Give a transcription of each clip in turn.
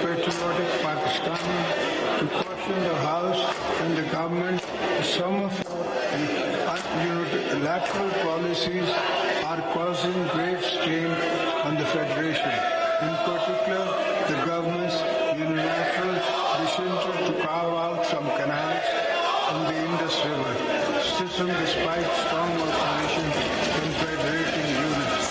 patriotic Pakistani to caution the House and the government some of your lateral policies are causing grave strain on the Federation. In particular, the government's unilateral decision to carve out some canals from the Indus River system despite strong opposition from federating units.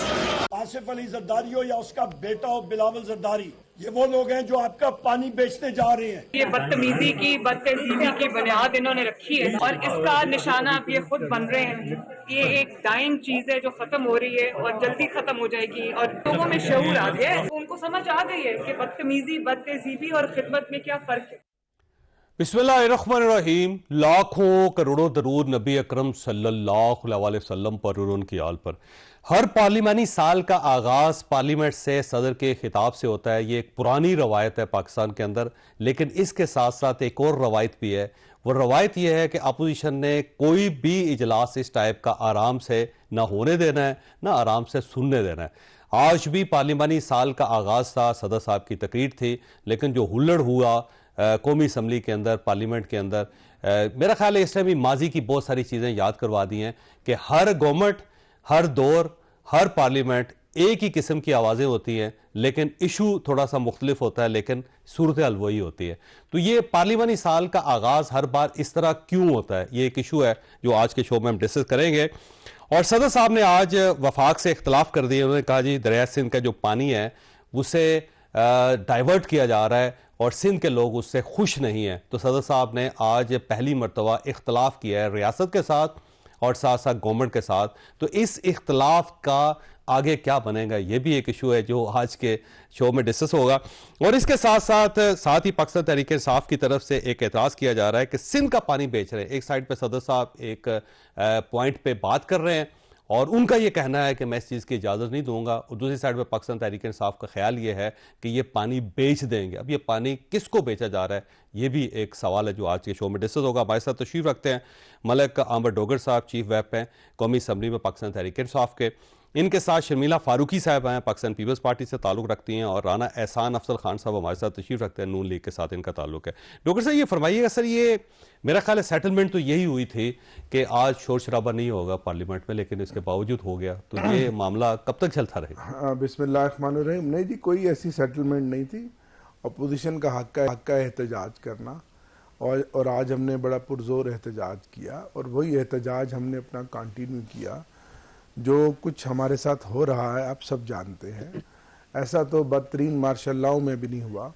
Asif Ali Zardari हो या उसका बेटा हो बिलावल जरदारी, ये वो लोग हैं जो आपका पानी बेचने जा रहे हैं। ये बदतमीजी की बदतहजीबी की बुनियाद इन्होंने रखी है और इसका निशाना अब ये खुद बन रहे हैं। ये एक डाइंग चीज है जो खत्म हो रही है और जल्दी खत्म हो जाएगी और लोगों में शऊर आ गया है, उनको समझ आ गई है कि बदतमीजी, बदतहजीबी और खिदमत में क्या फर्क है। बिस्मिल्लाहिर्रहमानिर्रहीम। लाखों करोड़ों दरूद नबी अकरम सल्लल्लाहु अलैहि वसल्लम पर और उनकी आल पर। हर पार्लिमानी साल का आगाज पार्लियामेंट से सदर के खिताब से होता है। ये एक पुरानी रवायत है पाकिस्तान के अंदर, लेकिन इसके साथ साथ एक और रवायत भी है। वो रवायत यह है कि अपोजिशन ने कोई भी इजलास इस टाइप का आराम से ना होने देना है, ना आराम से सुनने देना है। आज भी पार्लिमानी साल का आगाज था, सदर साहब की तकरीर थी, लेकिन जो हुल्लड़ हुआ कौमी असम्बली के अंदर, पार्लियामेंट के अंदर, मेरा ख्याल है इसने भी माजी की बहुत सारी चीज़ें याद करवा दी हैं कि हर गवर्नमेंट, हर दौर, हर पार्लियामेंट एक ही किस्म की आवाज़ें होती हैं, लेकिन इशू थोड़ा सा मुख्तलिफ होता है, लेकिन सूरत हाल वही होती है। तो ये पार्लियामानी साल का आगाज़ हर बार इस तरह क्यों होता है, ये एक इशू है जो आज के शो में हम डिस्कस करेंगे। और सदर साहब ने आज वफाक से इख्तलाफ कर दिए। उन्होंने कहा जी दरिया सिंध का जो पानी है उसे डाइवर्ट किया जा रहा है और सिंध के लोग उससे खुश नहीं हैं। तो सदर साहब ने आज पहली मरतबा इख्तलाफ किया है रियासत के साथ और साथ साथ गवर्नमेंट के साथ। तो इस इख्तलाफ का आगे क्या बनेगा, ये भी एक इशू है जो आज के शो में डिस्कस होगा। और इसके साथ ही पाकिस्तान तहरीक इंसाफ की तरफ से एक एतराज़ किया जा रहा है कि सिंध का पानी बेच रहे हैं। एक साइड पे सदर साहब एक पॉइंट पे बात कर रहे हैं और उनका ये कहना है कि मैं इस चीज़ की इजाज़त नहीं दूंगा, और दूसरी साइड पे पाकिस्तान तहरीक इंसाफ का ख्याल ये है कि ये पानी बेच देंगे। अब ये पानी किसको बेचा जा रहा है, ये भी एक सवाल है जो आज के शो में डिस्कस होगा। हमारे साथ तशरीफ रखते हैं मलिक आंबर डोगर साहब, चीफ व्हिप हैं कौमी असम्बली में पाकिस्तान तहरीक इंसाफ के। इनके साथ शर्मिला फारूकी साहब हैं, पाकिस्तान पीपल्स पार्टी से ताल्लुक़ रखती हैं, और राना एहसान अफजल खान साहब हमारे साथ तशरीफ रखते हैं, नून लीग के साथ इनका ताल्लुक़ है। डॉक्टर साहब ये फरमाइएगा, सर ये मेरा ख्याल है सेटलमेंट तो यही हुई थी कि आज शोर शराबा नहीं होगा पार्लियामेंट में, लेकिन इसके बावजूद हो गया, तो ये मामला कब तक चलता रहेगा? बिस्मिल्लाहिर्रहमानिर्रहीम। नहीं जी, कोई ऐसी सेटलमेंट नहीं थी। अपोजिशन का हक का एहतजाज करना, और आज हमने बड़ा पुरजोर एहतजाज किया और वही एहतजाज हमने अपना कंटिन्यू किया। जो कुछ हमारे साथ हो रहा है आप सब जानते हैं। ऐसा तो बदतरीन मार्शल लॉ में भी नहीं हुआ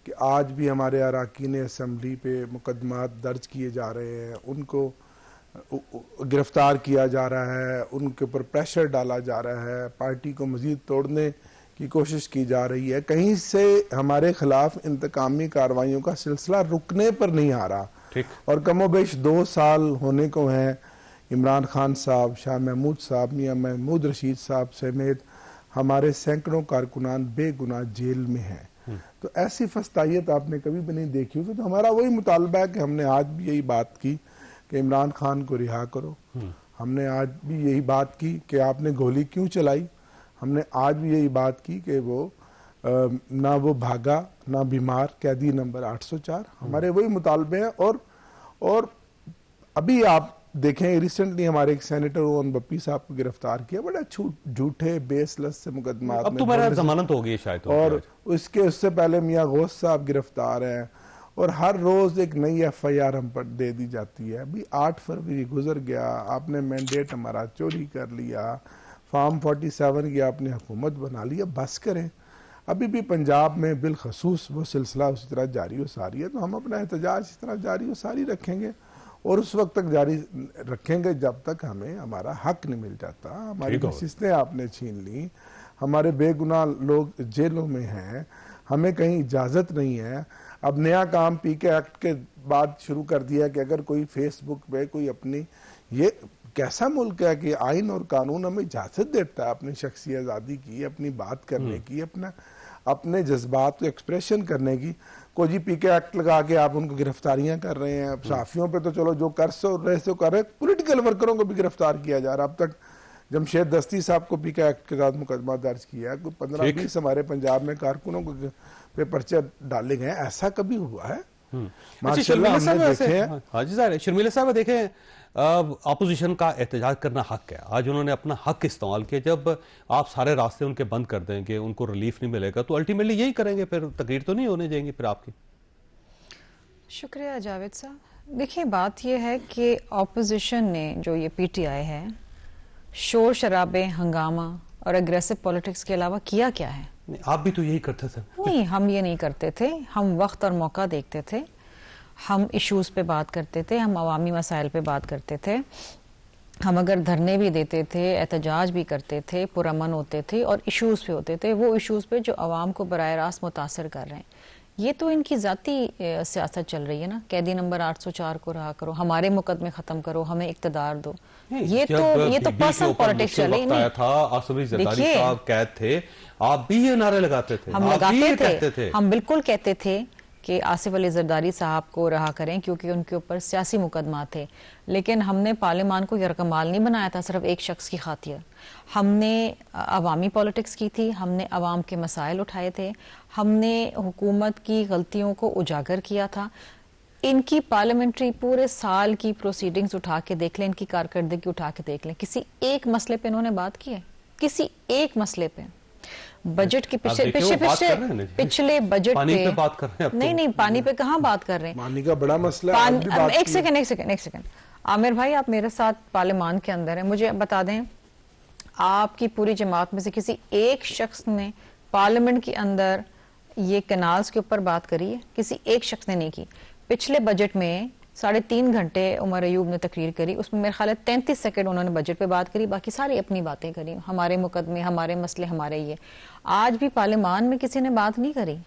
कि आज भी हमारे अरकान असम्बली पे मुकदमात दर्ज किए जा रहे हैं, उनको गिरफ्तार किया जा रहा है, उनके ऊपर प्रेशर डाला जा रहा है, पार्टी को मज़ीद तोड़ने की कोशिश की जा रही है। कहीं से हमारे खिलाफ इंतकामी कार्रवाइयों का सिलसिला रुकने पर नहीं आ रहा। और कमोबेश 2 साल होने को हैं। इमरान खान साहब, शाह महमूद साहब, मियां महमूद रशीद साहब समेत हमारे सैकड़ों कारकुनान बेगुनाह जेल में हैं। तो ऐसी फस्तायत आपने कभी भी नहीं देखी होगी। तो हमारा वही मुतालबा है कि हमने आज भी यही बात की कि इमरान खान को रिहा करो। हमने आज भी यही बात की कि आपने गोली क्यों चलाई। हमने आज भी यही बात की कि वो ना वो भागा ना बीमार, कैदी नंबर 804। हमारे वही मुतालबे हैं। और अभी आप देखें, रिसेंटली हमारे एक सेनेटर ओवन बप्पी साहब को गिरफ्तार किया, बड़ा झूठे बेसलेस से मुकदमा। अब तो मेरा जमानत हो गई शायद। और उससे पहले मियां गौस साहब गिरफ्तार हैं, और हर रोज एक नई FIR हम पर दे दी जाती है। अभी 8 फरवरी गुजर गया, आपने मैंडेट हमारा चोरी कर लिया, फार्म 47 की आपने हुकूमत बना लिया, बस करें। अभी भी पंजाब में बिलखसूस वो सिलसिला उसी तरह जारी हो सारी है। तो हम अपना एहतजाज इस तरह जारी हो सारी रखेंगे और उस वक्त तक जारी रखेंगे जब तक हमें हमारा हक नहीं मिल जाता। हमारी नशिस्तें आपने छीन ली, हमारे बेगुनाह लोग जेलों में हैं, हमें कहीं इजाज़त नहीं है। अब नया काम PK एक्ट के बाद शुरू कर दिया कि अगर कोई फेसबुक पे कोई अपनी, ये कैसा मुल्क है कि आइन और कानून हमें इजाज़त देता है अपनी शख्सी आज़ादी की, अपनी बात करने की, अपने जज्बात को एक्सप्रेशन करने की। कोई जी PK एक्ट लगा के आप उनको गिरफ्तारियां कर रहे हैं। साफियों पे तो चलो जो कर रहे सो कर रहे, पॉलिटिकल वर्करों को भी गिरफ्तार किया जा रहा। अब तक जमशेद दस्ती साहब को भी एक्ट के साथ मुकदमा दर्ज किया, कोई 15-20 हमारे पंजाब में कारकुनों को पे पर्चे डाले गए, ऐसा कभी हुआ है? माशाल्लाह हमने देखे हैं। हाजी साहब, शर्मिला साहब देखें, अपोजिशन का एहतजाज करना हक है। आज उन्होंने अपना हक इस्तेमाल किया। जब आप सारे रास्ते उनके बंद कर देंगे, उनको रिलीफ नहीं मिलेगा, तो अल्टीमेटली यही करेंगे, फिर तकरीर तो नहीं होने देंगे फिर आपकी। शुक्रिया जावेद साहब। देखिए, बात यह है कि ऑपोजिशन ने जो ये पीटीआई है, शोर शराबे, हंगामा और एग्रेसिव पॉलिटिक्स के अलावा किया क्या है? आप भी तो यही करते थे। नहीं, हम ये नहीं करते थे। हम वक्त और मौका देखते थे, हम इश्यूज पे बात करते थे, हम अवामी मसाइल पे बात करते थे, हम अगर धरने भी देते थे, एहतजाज भी करते थे, पुरअमन होते थे और इश्यूज पे होते थे, वो इश्यूज पे जो अवाम को बराह रास्त मुतासर कर रहे हैं। ये तो इनकी जाती सियासत चल रही है ना, कैदी नंबर 804 को रहा करो, हमारे मुकदमे खत्म करो, हमें इक़्तिदार दो। ये तो पर्सनल पॉलिटिक्स चल रही है। था आसिफ अली जरदारी साहब कैद थे, आप भी ये नारे लगाते थे। हम लगाते थे, हम बिल्कुल कहते थे कि आसिफ अली जरदारी साहब को रहा करें, क्योंकि उनके ऊपर सियासी मुकदमा थे। लेकिन हमने पार्लियामान को यरकमाल नहीं बनाया था सिर्फ एक शख्स की खातिर। हमने अवामी पॉलिटिक्स की थी, हमने अवाम के मसाइल उठाए थे, हमने हुकूमत की गलतियों को उजागर किया था। इनकी पार्लियामेंट्री पूरे साल की प्रोसीडिंग्स उठा के देख लें, इनकी कारकर्दगी उठा के देख लें, किसी एक मसले पे इन्होंने बात की है? किसी एक मसले पे? बजट के पिछले बजट पे बात कर रहे हैं। नहीं, पानी पे कहाँ बात कर रहे हैं? पानी का बड़ा मसला है। एक सेकंड आमिर भाई, आप मेरे साथ पार्लियामान के अंदर हैं, मुझे बता दें, आपकी पूरी जमात में से किसी एक शख्स ने पार्लियामेंट के अंदर ये कैनाल्स के ऊपर बात करी है? किसी एक शख्स ने नहीं की। पिछले बजट में 3.5 घंटे उमर अयूब ने तकरीर करी, उसमें मेरे ख्याल है 33 सेकंड उन्होंने बजट पे बात करी, बाकी सारी अपनी बातें करी, हमारे मुकदमे, हमारे मसले, हमारे ये। आज भी पार्लियामान में किसी ने बात नहीं करी।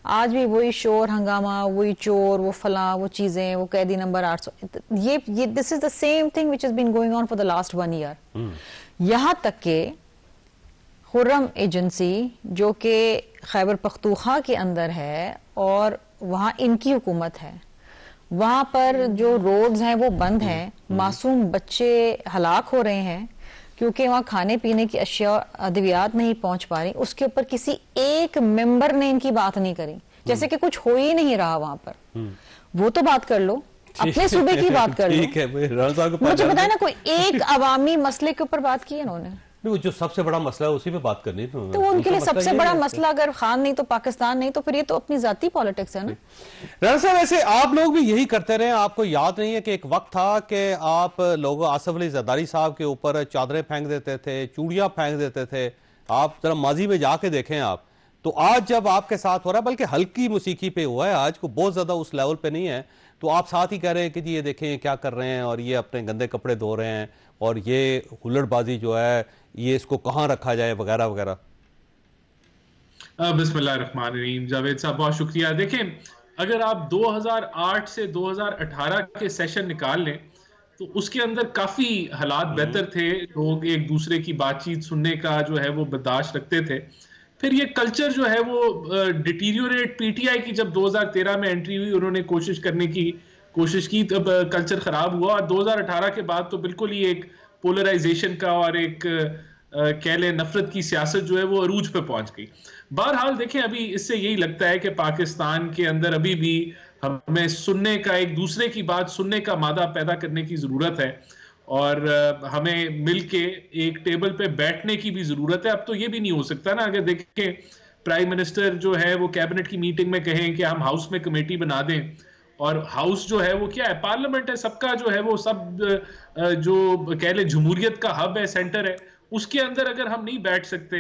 आज भी वही शोर हंगामा, वही चोर, वो फला, वो चीजें, वो कैदी नंबर 800, ये this is the same thing which is been going on for the last 1 year. यहां तक के खुर्रम एजेंसी जो कि खैबर पख्तूनख्वा के अंदर है और वहां इनकी हुकूमत है, वहां पर जो रोड्स हैं वो बंद हैं, मासूम बच्चे हलाक हो रहे हैं क्योंकि वहां खाने पीने की अशिया अद्वियात नहीं पहुंच पा रही। उसके ऊपर किसी एक मेंबर ने इनकी बात नहीं करी, जैसे कि कुछ हो ही नहीं रहा वहां पर। वो तो बात कर लो, अपने सूबे की बात कर लो। मुझे बताए ना, कोई एक अवामी मसले के ऊपर बात की है इन्होंने? जो सबसे बड़ा मसला है उसी पे बात करनी है। तो उनके लिए सबसे बड़ा मसला अगर खान नहीं तो पाकिस्तान नहीं, तो फिर ये तो अपनी जाती पॉलिटिक्स है ना। राणा साहब, वैसे आप लोग भी यही करते रहे। आपको याद नहीं है कि एक वक्त था कि आप लोग आसिफ अली जरदारी साहब के ऊपर चादरें फेंक देते थे, चूड़ियां फेंक देते थे। आप जरा माजी में जाके देखें आप, तो आज जब आपके साथ हो रहा है, बल्कि हल्की मौसीकी पे हुआ है, आज को बहुत ज्यादा उस लेवल पे नहीं है, तो आप साथ ही कह रहे हैं कि जी ये देखें क्या कर रहे हैं और ये अपने गंदे कपड़े धो रहे हैं और ये हुल्लड़बाजी जो है ये इसको कहाँ रखा जाए वगैरह वगैरह। बिस्मिल्लाहिर्रहमानिर्रहीम। जावेद साहब बहुत शुक्रिया। देखें, अगर आप 2008 से 2018 के सेशन निकाल लें तो उसके अंदर काफी हालात बेहतर थे, लोग एक दूसरे की बातचीत सुनने का जो है वो बर्दाश्त रखते थे। फिर ये कल्चर जो है वो डिटीरियोरेट, पीटीआई की जब 2013 में एंट्री हुई, उन्होंने कोशिश करने की कोशिश की, तब कल्चर खराब हुआ और 2018 के बाद तो बिल्कुल ही एक पोलराइजेशन का और एक कह लें नफरत की सियासत जो है वो अरूज पे पहुंच गई। बहरहाल देखें, अभी इससे यही लगता है कि पाकिस्तान के अंदर अभी भी हमें सुनने का, एक दूसरे की बात सुनने का मादा पैदा करने की जरूरत है और हमें मिलके एक टेबल पे बैठने की भी जरूरत है। अब तो ये भी नहीं हो सकता ना, अगर देखें प्राइम मिनिस्टर जो है वो कैबिनेट की मीटिंग में कहें कि हम हाउस में कमेटी बना दें, और हाउस जो है वो क्या है, पार्लियामेंट है, सबका जो है वो सब जो कह ले जमहूरियत का हब है, सेंटर है, उसके अंदर अगर हम नहीं बैठ सकते,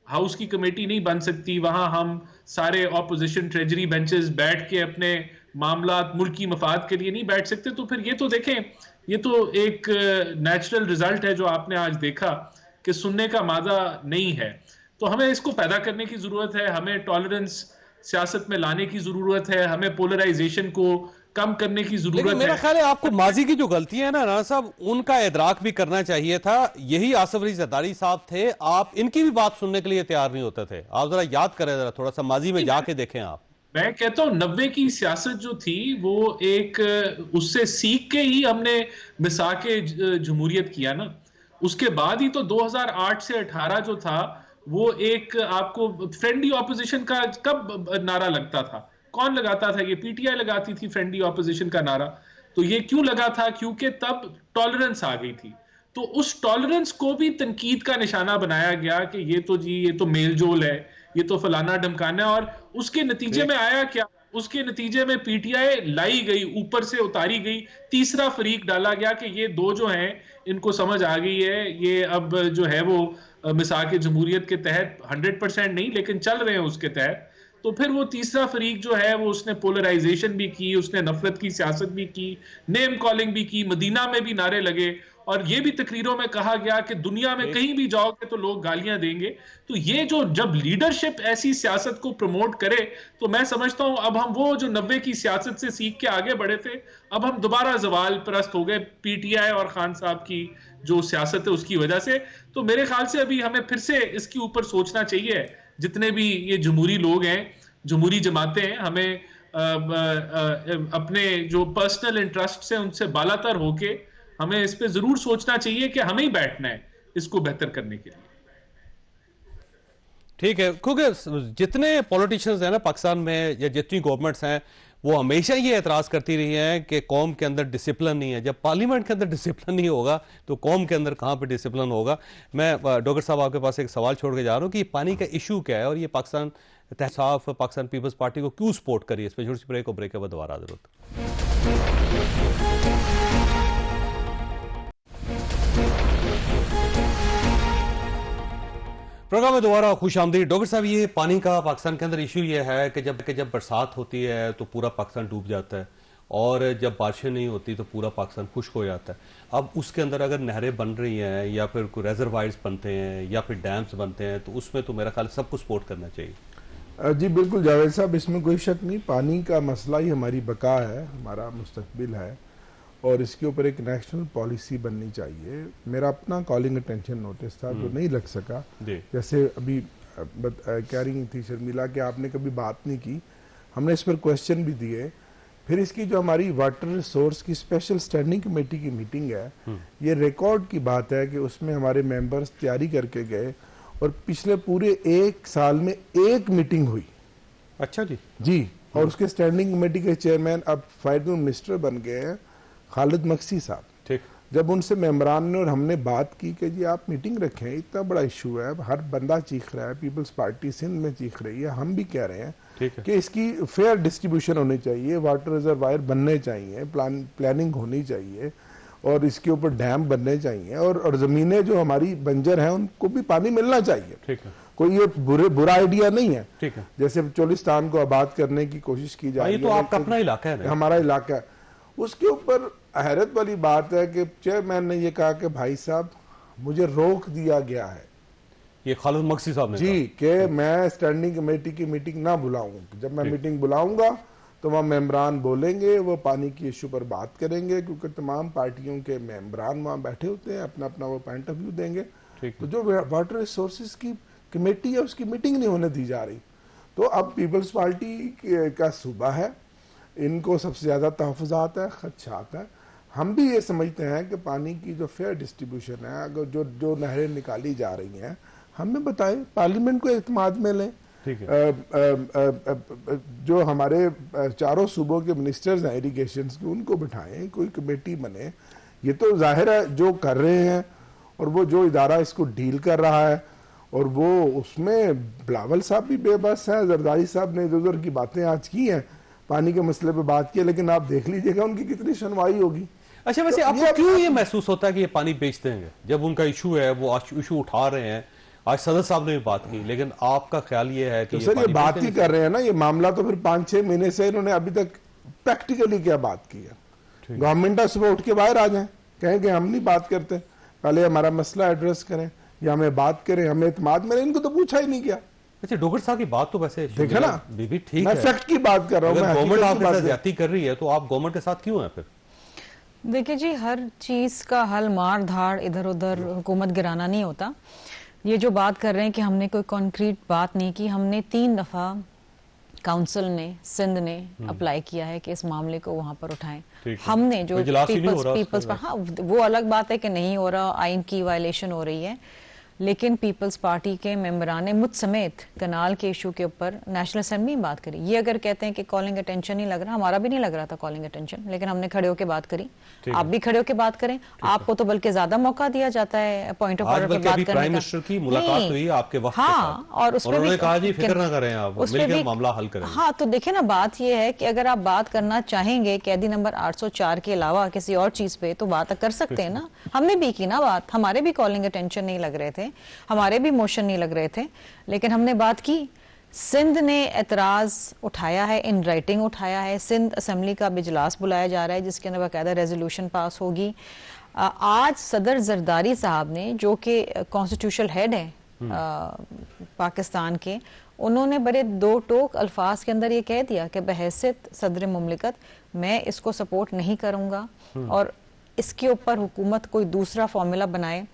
हाउस की कमेटी नहीं बन सकती, वहां हम सारे ऑपोजिशन ट्रेजरी बेंचेस बैठ के अपने मामलात मुल्की मफाद के लिए नहीं बैठ सकते, तो फिर ये तो देखें, ये तो एक नेचुरल रिजल्ट है जो आपने आज देखा कि सुनने का मादा नहीं है। तो हमें इसको पैदा करने की जरूरत है, हमें टॉलरेंस सियासत में लाने की जरूरत है, हमें पोलराइजेशन को कम करने की जरूरत है। मेरा ख्याल है आपको माजी की जो गलतियां है ना राणा साहब, उनका इदराक भी करना चाहिए था। यही आसिफ अली जरदारी साहब थे, आप इनकी भी बात सुनने के लिए तैयार नहीं होते थे। आप जरा याद करें, जरा थोड़ा सा माजी में जाके देखें आप। मैं कहता हूं 90 की सियासत जो थी वो एक उससे सीख के ही हमने मिसाके जमहूरियत किया ना। उसके बाद ही तो 2008 से 18 जो था वो एक आपको फ्रेंडली ऑपोजिशन का कब नारा लगता था? कौन लगाता था? ये पीटीआई लगाती थी फ्रेंडली ऑपोजिशन का नारा। तो ये क्यों लगा था? क्योंकि तब टॉलरेंस आ गई थी। तो उस टॉलरेंस को भी तनकीद का निशाना बनाया गया कि ये तो मेलजोल है, ये तो फलाना ढमकाना। और उसके नतीजे में आया क्या? उसके नतीजे में पीटीआई लाई गई, ऊपर से उतारी गई, तीसरा फरीक डाला गया कि ये दो जो हैं इनको समझ आ गई है, ये अब जो है वो मिसाक जमहूरियत के तहत 100% नहीं लेकिन चल रहे हैं उसके तहत। तो फिर वो तीसरा फरीक जो है वो उसने पोलराइजेशन भी की, उसने नफरत की सियासत भी की, नेम कॉलिंग भी की, मदीना में भी नारे लगे और ये भी तकरीरों में कहा गया कि दुनिया में कहीं भी जाओगे तो लोग गालियां देंगे। तो ये जो जब लीडरशिप ऐसी सियासत को प्रमोट करे तो मैं समझता हूं अब हम वो जो 90 की सियासत से सीख के आगे बढ़े थे, अब हम दोबारा जवाल परस्त हो गए पीटीआई और खान साहब की जो सियासत है उसकी वजह से। तो मेरे ख्याल से अभी हमें फिर से इसके ऊपर सोचना चाहिए, जितने भी ये जमहूरी लोग हैं, जमहूरी जमातें हैं, हमें अपने जो पर्सनल इंटरेस्ट से उनसे बालातर होके हमें इस पे जरूर सोचना चाहिए कि हमें ही बैठना है इसको बेहतर करने के लिए। ठीक है, क्योंकि जितने पॉलिटिशियंस हैं ना पाकिस्तान में या जितनी गवर्नमेंट्स हैं वो हमेशा ये एतराज करती रही हैं कि कौम के अंदर डिसिप्लिन नहीं है। जब पार्लियामेंट के अंदर डिसिप्लिन नहीं होगा तो कौम के अंदर कहाँ पे डिसिप्लिन होगा। मैं डॉक्टर साहब आपके पास एक सवाल छोड़ के जा रहा हूँ कि पानी का इशू क्या है और ये पाकिस्तान तहसाफ पाकिस्तान पीपल्स पार्टी को क्यों सपोर्ट करिए। इस पर छोटी सी ब्रेक और ब्रेक के बाद दोबारा जरूरत। प्रोग्राम में दोबारा खुश आमदीद। डॉक्टर साहब, ये पानी का पाकिस्तान के अंदर इशू ये है कि जब बरसात होती है तो पूरा पाकिस्तान डूब जाता है और जब बारिशें नहीं होती तो पूरा पाकिस्तान खुश्क हो जाता है। अब उसके अंदर अगर नहरें बन रही हैं या फिर कोई रेजरवायर्स बनते हैं या फिर डैम्स बनते हैं तो उसमें तो मेरा ख्याल सबको सपोर्ट करना चाहिए। जी बिल्कुल जावेद साहब, इसमें कोई शक नहीं, पानी का मसला ही हमारी बका है, हमारा मुस्तकबिल है और इसके ऊपर एक नेशनल पॉलिसी बननी चाहिए। मेरा अपना कॉलिंग अटेंशन नोटिस था जो नहीं लग सका, जैसे अभी कह रही थी शर्मिला कि आपने कभी बात नहीं की, हमने इस पर क्वेश्चन भी दिए। फिर इसकी जो हमारी वाटर रिसोर्स की स्पेशल स्टैंडिंग कमेटी की मीटिंग है, ये रिकॉर्ड की बात है कि उसमें हमारे मेंबर्स तैयारी करके गए और पिछले पूरे एक साल में एक मीटिंग हुई। अच्छा जी। और उसके स्टैंडिंग कमेटी के चेयरमैन अब फाइनल मिनिस्टर बन गए हैं खालिद मक्सी साहब। ठीक। जब उनसे मेंबरान ने और हमने बात की कि जी आप मीटिंग रखें, इतना बड़ा इशू है, हर बंदा चीख रहा है, पीपल्स पार्टी सिंध में चीख रही है, हम भी कह रहे हैं कि इसकी फेयर डिस्ट्रीब्यूशन होनी चाहिए, वाटर रिजर्वायर बनने चाहिए, प्लानिंग होनी चाहिए और इसके ऊपर डैम बनने चाहिए और जमीनें जो हमारी बंजर हैं उनको भी पानी मिलना चाहिए। ठीक है। कोई ये बुरा आइडिया नहीं है। ठीक है। जैसे चोलिस्तान को आबाद करने की कोशिश की जा रही है, तो आपका अपना इलाका है, हमारा इलाका है। उसके ऊपर हैरत वाली बात है कि चेयरमैन ने ये कहा कि भाई साहब मुझे रोक दिया गया है, ये खालिद मक्सी साहब ने जी, कि मैं स्टैंडिंग कमेटी की मीटिंग ना बुलाऊं। जब मैं मीटिंग बुलाऊंगा तो वहाँ मेंबरान बोलेंगे, वो पानी की इशू पर बात करेंगे क्योंकि तमाम पार्टियों के मेंबरान वहाँ बैठे होते हैं, अपना अपना वो पॉइंट ऑफ व्यू देंगे। तो जो वाटर रिसोर्सेज की कमेटी है उसकी मीटिंग नहीं होने दी जा रही। तो अब पीपल्स पार्टी का सूबा है, इनको सबसे ज्यादा तहफ़्फ़ुज़ात है, खदशात है। हम भी ये समझते हैं कि पानी की जो फेयर डिस्ट्रीब्यूशन है, अगर जो नहरें निकाली जा रही हैं हमें बताएं, पार्लियामेंट को एतमाद में लें। जो हमारे चारों सूबों के मिनिस्टर्स हैं इरिगेशन के, उनको बिठाएं, कोई कमेटी बने। ये तो जाहिर है जो कर रहे हैं और वो जो इदारा इसको डील कर रहा है और वो उसमें बिलावल साहब भी बेबस हैं, जरदारी साहब ने इधर उधर की बातें आज की हैं, पानी के मसले पे बात की, लेकिन आप देख लीजिएगा उनकी कितनी सुनवाई होगी। अच्छा, वैसे आपको क्यों ये महसूस होता है कि ये पानी बेच देंगे? जब उनका इशू है वो इशू उठा रहे हैं, आज सदर साहब ने भी बात की, लेकिन आपका ख्याल ये है कि तो सर ये बात ही कर रहे हैं ना, ये मामला तो फिर 5-6 महीने से इन्होंने अभी तक प्रैक्टिकली क्या बात की है। गवर्नमेंट सुबह उठ के बाहर आ जाए, कहें कि हम नहीं बात करते, पहले हमारा मसला एड्रेस करें या हमें बात करें, हमें एतमाद में, इनको तो पूछा ही नहीं किया। अच्छा, डॉक्टर साहब की बात तो वैसे देखा ना, बीबी ठीक मैं फैक्ट की बात कर रहा हूँ। गवर्नमेंट आपके साथ ज्यादती कर रही है तो आप गवर्नमेंट के साथ क्यों हैं फिर? देखिए जी, हर चीज का हल मार धाड़ इधर उधर हुकूमत गिराना नहीं होता। ये जो बात कर रहे हैं कि हमने कोई कॉन्क्रीट बात नहीं की, हमने 3 दफा काउंसिल ने, सिंध ने अप्लाई किया है कि इस मामले को वहां पर उठाएं। है। हमने जो इजलास ही नहीं हो रहा पीपल्स पर, हाँ वो अलग बात है कि नहीं हो रहा, आइन की वायलेशन हो रही है, लेकिन पीपल्स पार्टी के मेंबरान ने मुझ समेत कनाल के इशू के ऊपर नेशनल असेंबली में बात करी। ये अगर कहते हैं कि कॉलिंग अटेंशन नहीं लग रहा, हमारा भी नहीं लग रहा था कॉलिंग अटेंशन, लेकिन हमने खड़े होकर बात करी। आप भी खड़े होकर बात करें, आपको तो बल्कि ज्यादा मौका दिया जाता है पॉइंट ऑफ ऑर्डर पे बात करने का। प्राइम मिनिस्टर की मुलाकात हुई आपके वक्त के हाँ, साथ, और उसमें उन्होंने कहा जी फिक्र ना करें, आप मिलकर मामला हल करेंगे। हाँ, तो देखिए ना, बात ये है कि अगर आप बात करना चाहेंगे कैदी नंबर 804 के अलावा किसी और चीज पे, तो बात कर सकते हैं ना। हमने भी की ना बात, हमारे भी कॉलिंग अटेंशन नहीं लग रहे थे, हमारे भी मोशन नहीं लग रहे थे, लेकिन हमने बात की। सिंध ने एतराज उठाया है, इन राइटिंग उठाया है, सिंध असेंबली का इजलास बुलाया जा रहा है जिसके अंदर बाकायदा रेजोल्यूशन पास होगी। आज सदर जरदारी साहब ने, जो कि कॉन्स्टिट्यूशनल हेड है पाकिस्तान के, उन्होंने बड़े दो टोक अल्फाज के अंदर ये कह दिया कि बहैसियत सदर मुमलिकत मैं इसको सपोर्ट नहीं करूंगा और इसके ऊपर हुकूमत कोई दूसरा फॉर्मूला बनाए,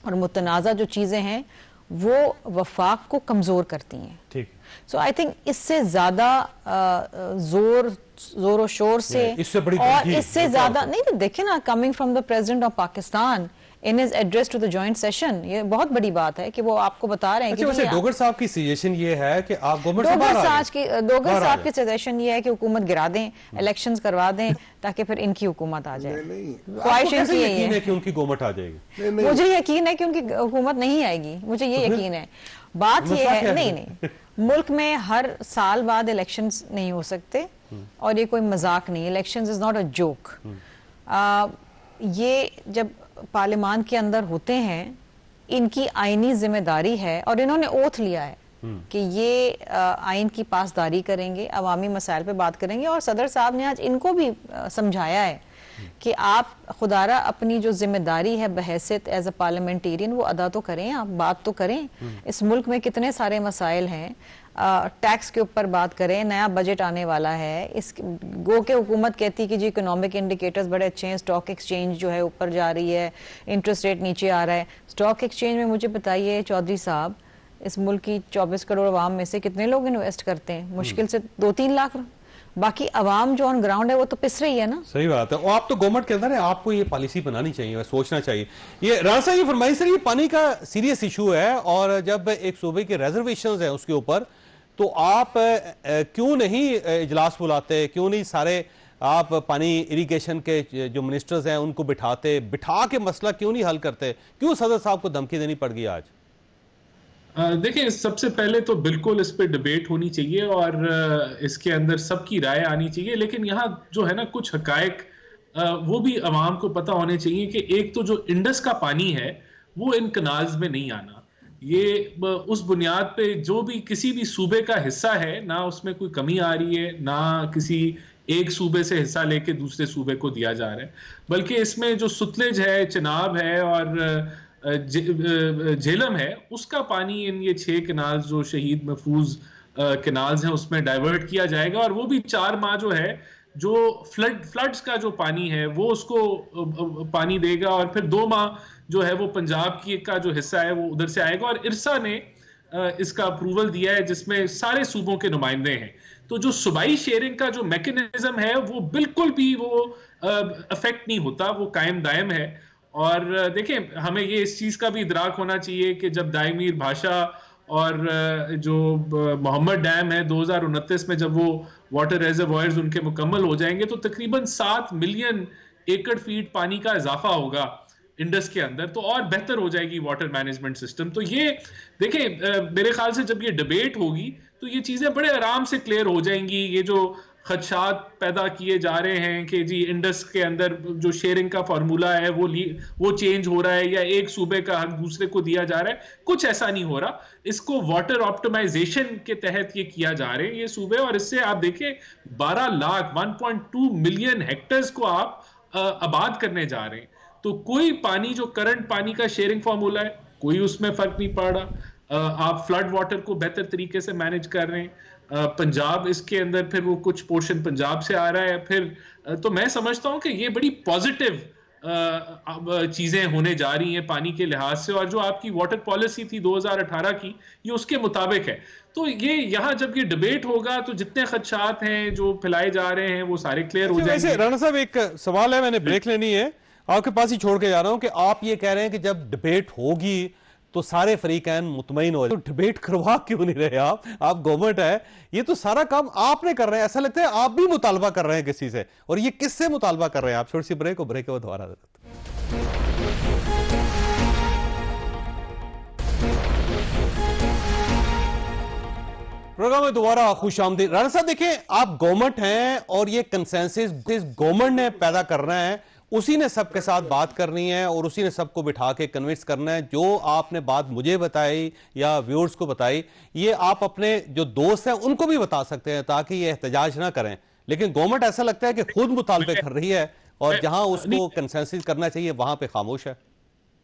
और मुतनाज़ा जो चीजें हैं वो वफाक को कमजोर करती हैं। ठीक। सो आई थिंक इससे ज्यादा जोर शोर से इससे बड़ी और इससे ज्यादा नहीं, देखे ना, coming from the president of Pakistan in his address to the joint session, ये बहुत बड़ी बात है कि वो आपको बता रहे हैं कि वैसे डोगर साहब की सजेशन ये है कि आप गवर्नमेंट से बाहर आ जाएं। डोगर साहब की सजेशन ये है कि हुकूमत गिरा दें, इलेक्शंस करवा दें, ताकि फिर इनकी हुकूमत आ जाए। ख्वाहिश यकीन है कि उनकी हुकूमत आ जाएगी? मुझे यकीन है कि उनकी हुकूमत नहीं आएगी, मुझे ये यकीन है। बात ये है, नहीं, मुल्क में हर साल बाद इलेक्शंस नहीं हो सकते, और ये कोई मजाक नहीं, elections is not a joke. ये जब पार्लियामान के अंदर होते हैं, इनकी आईनी जिम्मेदारी है, और इन्होंने ओथ लिया है कि ये आइन की पासदारी करेंगे, अवामी मसाइल पे बात करेंगे, और सदर साहब ने आज इनको भी समझाया है कि आप खुदारा अपनी जो जिम्मेदारी है बहैसियत एज अ पार्लियामेंटेरियन वो अदा तो करें, आप बात तो करें। इस मुल्क में कितने सारे मसाइल हैं, टैक्स के ऊपर बात करें, नया बजट आने वाला है, इस गो के हुकूमत कहती है कि जी इकोनॉमिक इंडिकेटर्स बड़े अच्छे हैं, स्टॉक एक्सचेंज जो है ऊपर जा रही है, इंटरेस्ट रेट नीचे आ रहा है। स्टॉक एक्सचेंज में मुझे बताइए चौधरी साहब, इस मुल्क की 24 करोड़ आवाम में से कितने लोग इन्वेस्ट करते हैं? मुश्किल से 2-3 लाख। बाकी अवाम जो ऑन ग्राउंड है वो तो पिस रही है ना। सही बात है। और आप तो गवर्नमेंट के अंदर है, आपको ये पॉलिसी बनानी चाहिए, सोचना चाहिए। ये राजा ये फरमाइश सर, ये पानी का सीरियस इशू है, और जब एक सूबे के रिजर्वेशंस है उसके ऊपर, तो आप क्यों नहीं इजलास बुलाते, क्यों नहीं सारे आप पानी इरिगेशन के जो मिनिस्टर्स हैं उनको बिठा के मसला क्यों नहीं हल करते? क्यों सदर साहब को धमकी देनी पड़ गई आज? देखिए, सबसे पहले तो बिल्कुल इस पे डिबेट होनी चाहिए और इसके अंदर सबकी राय आनी चाहिए, लेकिन यहाँ जो है ना कुछ हकायक वो भी अवाम को पता होने चाहिए कि एक तो जो इंडस का पानी है वो इन कनाल्स में नहीं आना। ये उस बुनियाद पे जो भी किसी भी सूबे का हिस्सा है, ना उसमें कोई कमी आ रही है, ना किसी एक सूबे से हिस्सा लेके दूसरे सूबे को दिया जा रहा है, बल्कि इसमें जो सुतलेज है, चिनाब है और झेलम है, उसका पानी इन ये 6 कनाल्स जो शहीद महफूज कनाल्स हैं उसमें डाइवर्ट किया जाएगा, और वो भी 4 माह जो है जो फ्लड्स का जो पानी है वो उसको पानी देगा, और फिर 2 माह जो है वो पंजाब की का जो हिस्सा है वो उधर से आएगा। और इरसा ने इसका अप्रूवल दिया है जिसमें सारे सूबों के नुमाइंदे हैं। तो जो सूबाई शेयरिंग का जो मैकेनिज्म है वो बिल्कुल भी वो अफेक्ट नहीं होता, वो कायम दायम है। और देखें, हमें ये इस चीज का भी इदराक होना चाहिए कि जब दायमीर भाषा और जो मोहम्मद डैम है 2029 में जब वो वाटर रेजर्वॉयर्स उनके मुकम्मल हो जाएंगे तो तकरीबन 7 मिलियन एकड़ फीट पानी का इजाफा होगा इंडस के अंदर, तो और बेहतर हो जाएगी वाटर मैनेजमेंट सिस्टम। तो ये देखें, मेरे ख्याल से जब ये डिबेट होगी तो ये चीजें बड़े आराम से क्लियर हो जाएंगी। ये जो खदशात पैदा किए जा रहे हैं कि जी इंडस के अंदर जो शेयरिंग का फार्मूला है वो चेंज हो रहा है या एक सूबे का हक दूसरे को दिया जा रहा है, कुछ ऐसा नहीं हो रहा। इसको वाटर ऑप्टिमाइजेशन के तहत ये किया जा रहे हैं ये सूबे, और इससे आप देखें 12 लाख 1.2 मिलियन हेक्टर्स को आप आबाद करने जा रहे हैं। तो कोई पानी जो करंट पानी का शेयरिंग फार्मूला है कोई उसमें फर्क नहीं पड़ रहा। आप फ्लड वाटर को बेहतर तरीके से मैनेज कर रहे हैं। पंजाब इसके अंदर फिर वो कुछ पोर्शन पंजाब से आ रहा है फिर, तो मैं समझता हूं कि ये बड़ी पॉजिटिव चीजें होने जा रही हैं पानी के लिहाज से, और जो आपकी वाटर पॉलिसी थी 2018 की, ये उसके मुताबिक है। तो ये यहाँ जब ये डिबेट होगा तो जितने खदशात हैं जो फैलाए जा रहे हैं वो सारे क्लियर हो जाएंगे। राणा साहब, एक सवाल है, मैंने ब्रेक लेनी है, आपके पास ही छोड़ के जा रहा हूं कि आप ये कह रहे हैं कि जब डिबेट होगी तो सारे फरीकैन मुतमईन हो जाए, तो डिबेट करवा क्यों नहीं रहे आप गवर्नमेंट है, ये तो सारा काम आपने कर रहे हैं, ऐसा लगता है आप भी मुतालबा कर रहे हैं किसी से, और ये किससे मुतालबा कर रहे हैं आप? छोटी सी ब्रेक, और ब्रेक के बाद दोबारा प्रोग्राम में दोबारा खुश आमदीद। राणा साहब, देखिए, आप गवर्नमेंट हैं और ये कंसेंसस गवर्नमेंट ने पैदा करना है, उसी ने सबके साथ बात करनी है और उसी ने सबको बिठा के कन्विंस करना है। जो आपने बात मुझे बताई या व्यूअर्स को बताई, ये आप अपने जो दोस्त हैं उनको भी बता सकते हैं ताकि ये एहतजाज ना करें, लेकिन गवर्नमेंट ऐसा लगता है कि खुद मुतालबे कर रही है और जहां उसको कंसेंसस करना चाहिए वहां पे खामोश है।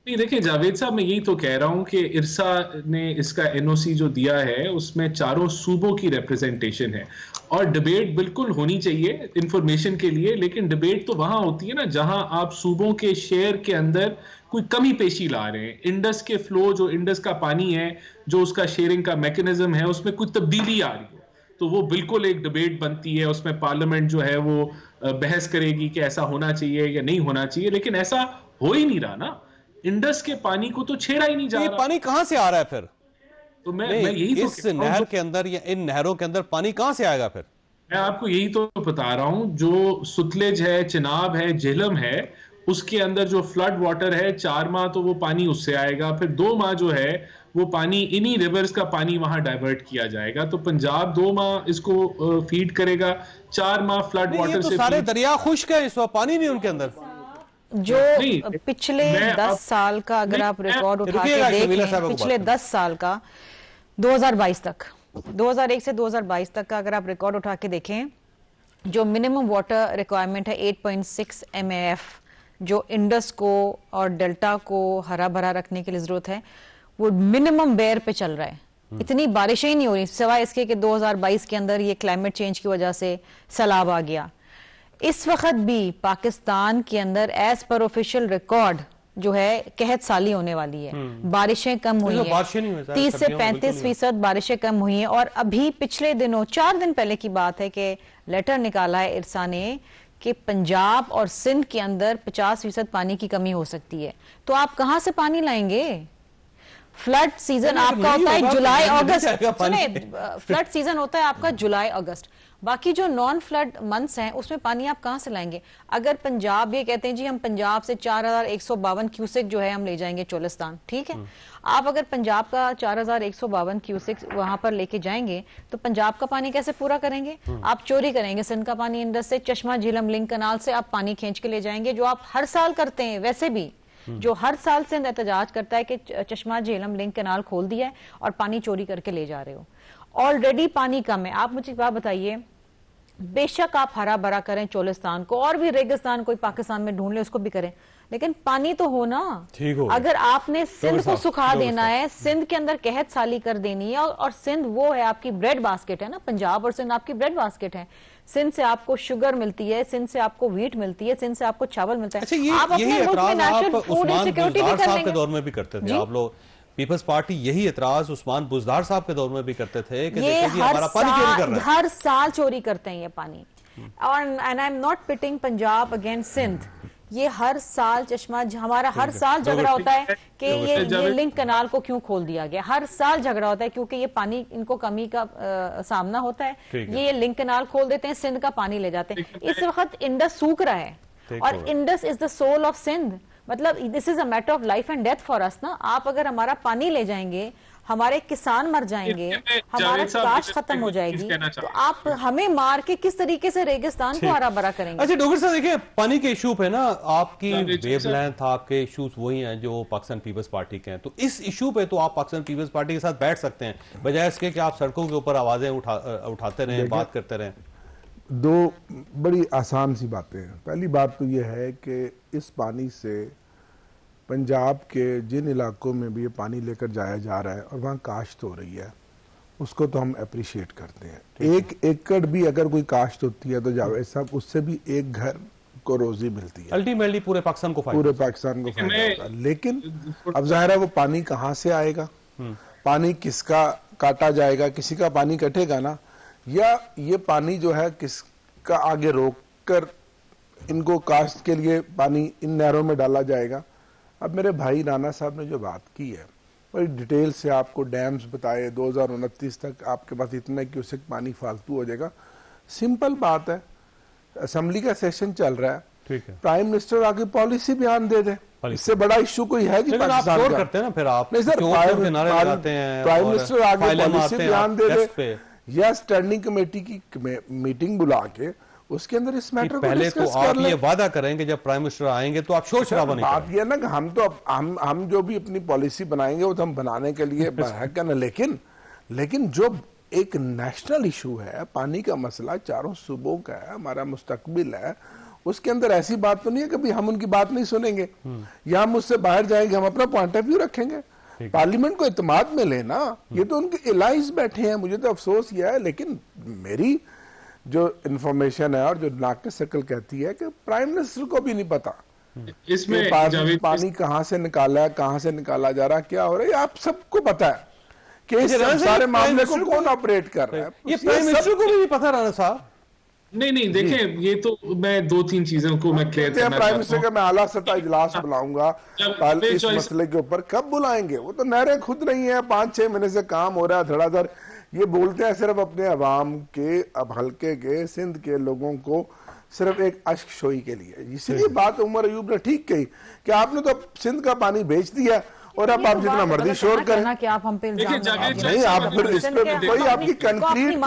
नहीं, देखिए जावेद साहब, मैं यही तो कह रहा हूं कि इरसा ने इसका एनओसी जो दिया है उसमें चारों सूबों की रिप्रेजेंटेशन है, और डिबेट बिल्कुल होनी चाहिए इंफॉर्मेशन के लिए, लेकिन डिबेट तो वहां होती है ना जहां आप सूबों के शेयर के अंदर कोई कमी पेशी ला रहे हैं। इंडस के फ्लो, जो इंडस का पानी है, जो उसका शेयरिंग का मैकेनिज्म है, उसमें कोई तब्दीली आ रही हो तो वो बिल्कुल एक डिबेट बनती है, उसमें पार्लियामेंट जो है वो बहस करेगी कि ऐसा होना चाहिए या नहीं होना चाहिए, लेकिन ऐसा हो ही नहीं रहा ना। इंडस के पानी को तो छेड़ा ही नहीं जा रहा। पानी कहां से आ रहा है फिर? तो मैं यही तो इस नहर के अंदर या इन नहरों के अंदर पानी कहां से आएगा फिर? मैं आपको यही तो बता रहा हूं, जो सुतलेज है, चिनाब है, झेलम है, उसके अंदर जो फ्लड वाटर है 4 माह तो वो पानी उससे आएगा, फिर 2 माह जो है वो पानी इन्हीं रिवर्स का पानी वहां डाइवर्ट किया जाएगा, तो पंजाब 2 माह इसको फीड करेगा, 4 माह फ्लड वाटर तो से सारे दरिया खुश्क है, इस वक्त पानी नहीं उनके अंदर। जो पिछले 10 साल का अगर आप रिकॉर्ड उठा के देखें, पिछले 10 साल का 2022 तक, 2001 से 2022 तक का अगर आप रिकॉर्ड उठा के देखें, जो मिनिमम वाटर रिक्वायरमेंट है 8.6 MAF, जो इंडस को और डेल्टा को हरा भरा रखने के लिए जरूरत है, वो मिनिमम बेयर पे चल रहा है। इतनी बारिशें ही नहीं हो रही, सिवाय इसके कि 2022 के अंदर ये क्लाइमेट चेंज की वजह से सैलाब आ गया। इस वक्त भी पाकिस्तान के अंदर एज पर ऑफिशियल रिकॉर्ड जो है कहत साली होने वाली है, बारिशें कम हुई है, 30 से 35% बारिशें कम हुई हैं। और अभी पिछले दिनों 4 दिन पहले की बात है कि लेटर निकाला है इरसा ने कि पंजाब और सिंध के अंदर 50% पानी की कमी हो सकती है। तो आप कहां से पानी लाएंगे? फ्लड सीजन आपका होता है जुलाई अगस्त, सुने, फ्लड सीजन होता है आपका जुलाई अगस्त, बाकी जो नॉन फ्लड मंथ्स हैं उसमें पानी आप कहां से लाएंगे? अगर पंजाब ये कहते हैं जी हम पंजाब से 4152 क्यूसेक जो है हम ले जाएंगे चोलिस्तान, ठीक है, आप अगर पंजाब का 4152 क्यूसेक वहां पर लेके जाएंगे तो पंजाब का पानी कैसे पूरा करेंगे? आप चोरी करेंगे सिंध का पानी इंडस से, चश्मा झीलम लिंक कनाल से आप पानी खींच के ले जाएंगे, जो आप हर साल करते हैं। वैसे भी जो हर साल सिंध एहतजाज करता है कि चश्मा झीलम लिंक कनाल खोल दिया है और पानी चोरी करके ले जा रहे हो। ऑलरेडी पानी कम है। आप मुझे बात बताइए, बेशक आप हरा भरा करें चोलिस्तान को और भी रेगिस्तान कोई पाकिस्तान में ढूंढ ले, उसको भी करें, लेकिन पानी तो हो ना। अगर आपने सिंध को सुखा देना है, सिंध के अंदर कहत साली कर देनी है, और सिंध वो है आपकी ब्रेड बास्केट है ना, पंजाब और सिंध आपकी ब्रेड बास्केट है। सिंध से आपको शुगर मिलती है, सिंध से आपको व्हीट मिलती है, सिंध से आपको चावल मिलता है। अच्छा, आप अपने मुल्क में नेशनल फूड इनसिक्योरिटी भी कर लेंगे। के दौर में भी करते थे आप लोग, पीपल्स पार्टी यही एतराज उस्मान बुजदार साहब के दौर में भी करते थे कि ये हमारा पानी चोरी कर रहा है। हर साल चोरी करते हैं ये पानी। और and I am not pitting Punjab against Sindh, ये हर साल चश्मा, हमारा हर साल झगड़ा होता है कि ये लिंक कनाल को क्यों खोल दिया गया। हर साल झगड़ा होता है क्योंकि ये पानी इनको कमी का सामना होता है, ये लिंक कनाल खोल देते हैं, सिंध का पानी ले जाते हैं। इस वक्त इंडस सूख रहा है और Indus is the soul of Sindh, मतलब this is a matter of life and death for us ना। आप अगर हमारा पानी ले जाएंगे, हमारे किसान मर जाएंगे, हमारा काश खत्म हो जाएगी, तो आप हमें मार के किस तरीके से रेगिस्तान को हरा भरा करेंगे? अच्छा डॉक्टर साहब, देखिए पानी के इशू पे ना आपकी वेवलेंथ, आपके इश्यूज वही हैं जो पाकिस्तान पीपल्स पार्टी के हैं, तो इस इशू पे तो आप पाकिस्तान पीपल्स पार्टी के साथ बैठ सकते हैं बजाय इसके कि आप सड़कों के ऊपर आवाजें उठाते रहें, बात करते रहें। 2 बड़ी आसान सी बातें हैं। पहली बात तो यह है कि इस पानी से पंजाब के जिन इलाकों में भी ये पानी लेकर जाया जा रहा है और वहाँ काश्त हो रही है, उसको तो हम अप्रिशिएट करते हैं। 1 एकड़ भी अगर कोई काश्त होती है तो जावेद साहब उससे भी एक घर को रोजी मिलती है, अल्टीमेटली पूरे पाकिस्तान को फायदा, पूरे पाकिस्तान को फायदा होता है। लेकिन अब जाहिर है वो पानी कहाँ से आएगा, पानी किसका काटा जाएगा, किसी का पानी कटेगा ना, या ये पानी जो है किसका आगे रोक कर इनको कास्ट के लिए पानी इन नहरों में डाला जाएगा। अब मेरे भाई राना साहब ने जो बात की है बड़ी डिटेल से आपको डैम्स बताए, 2029 तक आपके पास इतना क्यूसेक पानी फालतू हो जाएगा। सिंपल बात है, असेंबली का सेशन चल रहा है, ठीक है, प्राइम मिनिस्टर आगे पॉलिसी बयान दे दे, इससे बड़ा इशू कोई है कि पाकिस्तान आप करते हैं ना, फिर आप नहीं सर, प्राइम मिनिस्टर आगे पॉलिसी बयान दे दे या स्टैंडिंग कमेटी की मीटिंग बुला के उसके अंदर इस मैटर को पहले तो डिस्कस आप कर ले। ये वादा करेंगे जब प्राइम मिनिस्टर आएंगे तो आप शोर शराबा नहीं बात करेंगे। ये ना कि हम तो हम जो भी अपनी पॉलिसी बनाएंगे वो तो हम बनाने के लिए है क्या ना, लेकिन जो एक नेशनल इशू है, पानी का मसला चारों सूबों का है, हमारा मुस्तकबिल है, उसके अंदर ऐसी बात तो नहीं है कभी हम उनकी बात नहीं सुनेंगे या हम उससे बाहर जाएंगे, हम अपना पॉइंट ऑफ व्यू रखेंगे। पार्लियामेंट को इत्मीनान में लेना, ये तो उनके इलाइज बैठे हैं, मुझे तो अफसोस यह है। लेकिन मेरी जो इंफॉर्मेशन है और जो नाक शक्ल कहती है कि प्राइम मिनिस्टर को भी नहीं पता इसमें पानी कहां से निकाला है, कहां से निकाला जा रहा है, क्या हो रहा है, आप सबको पता है कि इस सारे मामले को कौन ऑपरेट कर रहा है। ये प्राइम मिनिस्टर को भी नहीं पता राना साहब। नहीं देखें, ये तो मैं 2-3 चीजों को मैं क्लियर करना प्राइम मिनिस्टर का मैं आला सतह इजलास बुलाऊंगा इस मसले के ऊपर, कब बुलाएंगे? वो तो नहरें खुद नहीं है, 5-6 महीने से काम हो रहा है धड़ाधड़। ये बोलते हैं सिर्फ अपने अवाम के, अब हल्के के, सिंध के लोगों को सिर्फ एक अश्क शोई के लिए। इसीलिए बात उमर अयूब ने ठीक कही कि आपने तो सिंध का पानी बेच दिया और अब आप जितना मर्जी शोर करें कि आप हम पे नहीं, आप फिर इस पे कोई आपकी कंक्रीट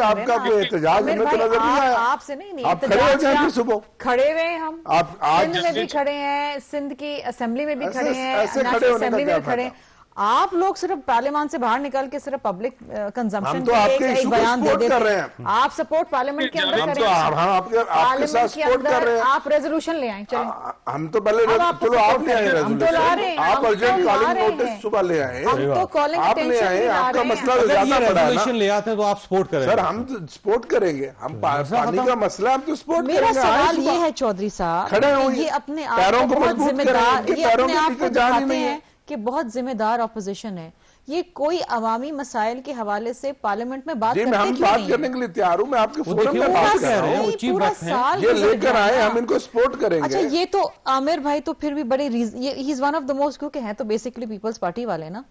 आपका कोई एहतजाज हमें तो नजर नहीं आया। आपसे नहीं, आप खड़े हो जाए सुबह, खड़े हुए हम, आप आज सिंध में भी खड़े हैं, सिंध की असेंबली में भी खड़े हैं, ऐसे खड़े होने का क्या फायदा? आप लोग सिर्फ पार्लियामेंट से बाहर निकल के सिर्फ पब्लिक कंजम्पशन तो एक बयान दे देते हैं। आप सपोर्ट पार्लियामेंट के अंदर करें, आपके साथ सपोर्ट कर रहे हैं, आप रेजोल्यूशन ले आए। चलो हम तो पहले चलो आप ले आए रेजोल्यूशन, आप अर्जेंट कॉलिंग नोटिस सुबह ले आए, हम तो कॉलिंग आप ले आए, आपका मसला तो ज्यादा बड़ा है। रेजोल्यूशन ले आते हैं तो आप सपोर्ट करेंगे। सर हम तो सपोर्ट करेंगे, हम पानी का मसला हम तो सपोर्ट करेंगे। मेरा सवाल ये है चौधरी साहब, खड़े होइए, ये अपने आप पैरों को को बहुत मजबूत जिम्मेदार, करें, ये पैरों अपने के आप पीछे को जान ही दिखाते नहीं है हैं कि बहुत जिम्मेदार ऑपोजिशन है। ये कोई अवामी मसाइल के हवाले से पार्लियामेंट में बात जी, मैं करते हम क्यों बात नहीं करने के लिए तैयार हूं, मैं आपके फोरम में देखिए, बात वो कर कह रहा रहे हैं, हूं, वो चीफ पूरा वक्त हैं। साल ये गुजर लेकर गया आए, ना। हम इनको सपोर्ट करेंगे। अच्छा, ये तो आमिर भाई तो फिर भी बड़े he is one of the most, क्योंकि है तो बेसिकली पीपल्स पार्टी वाले ना,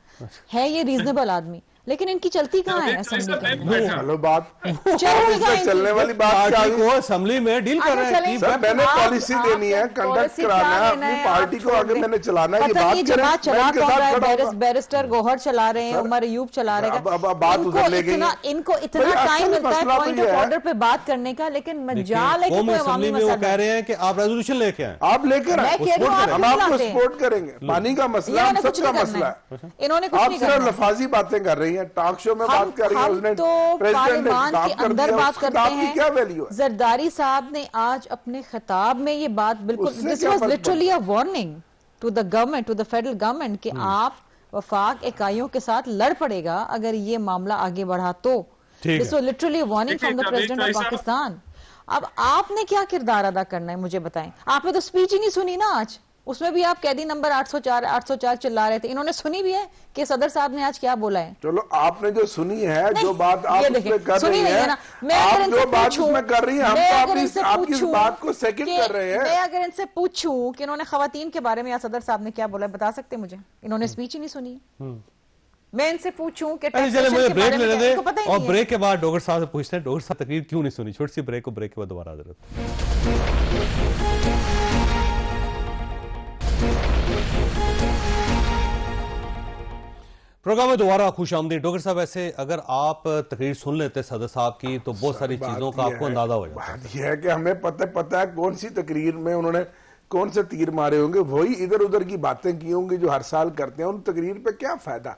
है ये रीजनेबल आदमी, लेकिन इनकी चलती कहाँ है असेंबली के अंदर? हेलो बात चलेगा चलने वाली बात क्या पार्टी है? को असेंबली में डील कर रहे हैं। सर मैंने पॉलिसी देनी है, कंडक्ट कराना है, अपनी पार्टी को आगे मैंने चलाना है, ये बात करें, जमात चला मैं इनके कौन साथ रहा खड़ा है? होऊंगा। बैरिस्टर गौहर चला रहे हैं, उमर अयूब चला रहे हैं। अब बात उधर ले गई है। इनको इतना भाई, टाइम असल मिलता है मसला तो पॉइंट ये ऑफ है। ऑर्डर पे बात करने का, लेकिन मजाल है कि कौमी कोई अवामी असेंबली में वो मसला कह रहे हैं कि आप रेजोल्यूशन लेके आए। आप लेकर आए, मैं कह रही हूं, आप हम आपको लाते हैं। सपोर्ट करेंगे। पानी का मसला हम इन्होंने कुछ सबका नहीं मसला करना है। इन्होंने कुछ आप नहीं सिर्फ करना। लफाजी बातें कर रही हैं, टॉक शो में बात कर रही हैं, हम उसने तो प्रेसिडेंट ने पार्लियामान के खिताब कर अंदर दिया, बात उस करते खिताब की क्या वैल्यू हैं। है? जरदारी साहब ने आज अपने खिताब में ये बात बिल्कुल, उससे दिस क्या वाज फर्क literally a warning to the government, to the federal government कि आप वफाक इकाइयों के साथ लड़ पड़ेगा अगर ये मामला आगे बढ़ा तो। This was literally a warning from the president of Pakistan. अब आपने क्या किरदार अदा करना है मुझे बताएं। आपने तो स्पीच ही नहीं सुनी ना आज, उसमें भी आप कैदी नंबर 804 चिल्ला रहे थे। इन्होंने सुनी भी है कि सदर साहब ने आज क्या बोला है? चलो आपने जो सुनी है, जो बात आप उसमें कर रही हैं, आप जो बात उसमें कर रही हैं, हम तो आपकी इस बात को सेकंड कर रहे हैं। मैं अगर इनसे पूछूं कि इन्होंने खवातीन के बारे में या सदर साहब ने क्या बोला, बता सकते मुझे? इन्होंने स्पीच ही नहीं सुनी। मैं इनसे पूछूं कि चले मुझे ब्रेक लेने दे, पता ही और नहीं ब्रेक के बाद डॉक्टर साहब से पूछते हैं डॉक्टर साहब तकरीर क्यों नहीं सुनी। छोटी सी ब्रेक को, ब्रेक के बाद दोबारा हाजिर होते हैं। प्रोग्राम में दोबारा खुश आमदीद। डॉक्टर साहब, ऐसे अगर आप तकरीर सुन लेते सदर साहब की तो बहुत सारी चीजों का आपको अंदाजा हो जाता। बात यह है कि हमें पता है कौन सी तकरीर में उन्होंने कौन से तीर मारे होंगे, वही इधर उधर की बातें की होंगी जो हर साल करते हैं। उन तकरीर पे क्या फायदा,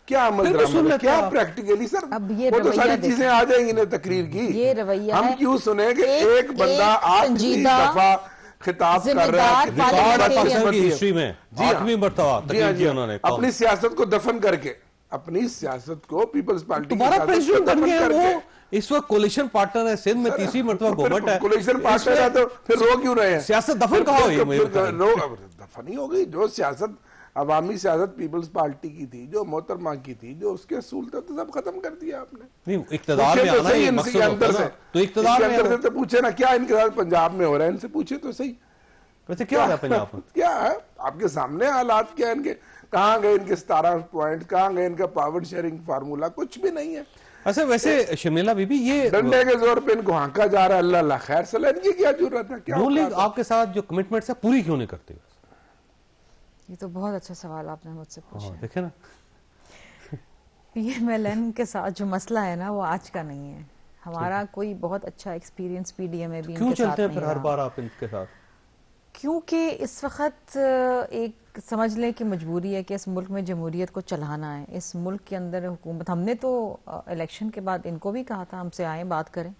क्या अमल दरामद, क्या प्रैक्टिकली सर, वो तो सारी चीजें आ जाएंगी ना तकरीर की। ये रवैया हम क्यों सुने कि एक बंदा 8 दफा खिताब कर रहा है हिस्ट्री में 8वीं मर्तबा तकरीर की उन्होंने अपनी सियासत को दफन करके अपनी सियासत को पीपल्स पार्टी तुम्हारा प्रेसिडेंट बन गया वो, इस वक्त कोलिशन पार्टनर है, सिंध में तीसरी मरतबा गवर्नमेंट है, कोलिशन पार्टनर है, तो फिर रो क्यों रहे हैं? सियासत दफन कहाँ हुई? दफन ही हो गई। जो सियासत अवामी सियासत पीपल्स पार्टी की थी, जो मोहतरमा की थी, जो उसके असूल थे, तो सब खत्म कर दिया आपने। नहीं, इक्तदार में आना ही मकसद होता है ना, तो इक्तदार में अंदर से तो पूछे ना क्या इनके साथ पंजाब में हो रहा है, इनसे पूछे तो सही। वैसे क्या है पंजाब में? क्या है आपके सामने हालात, क्या इनके, कहाँ गए इनके 17 पॉइंट, कहाँ गए इनका पावर शेयरिंग फार्मूला, कुछ भी नहीं है। अच्छा, वैसे शर्मिला बीबी, ये डंडे के जोर पे इनको हाँका जा रहा है, अल्लाह अल्लाह खैर सला, इनकी क्या जरूरत है? क्या नून लीग आपके साथ जो कमिटमेंट्स है पूरी क्यों नहीं करती? ये तो बहुत अच्छा सवाल आपने मुझसे पूछा। देखे ना, पीएमएलएन के साथ जो मसला है ना, वो आज का नहीं है। हमारा कोई बहुत अच्छा एक्सपीरियंस पीडीएम में भी क्यों इनके साथ चलते हैं नहीं फिर हर रहा। बार आप इनके साथ? क्योंकि इस वक्त एक समझ लें कि मजबूरी है कि इस मुल्क में जमहूरियत को चलाना है। इस मुल्क के अंदर हुकूमत, हमने तो इलेक्शन के बाद इनको भी कहा था हमसे आए बात करें,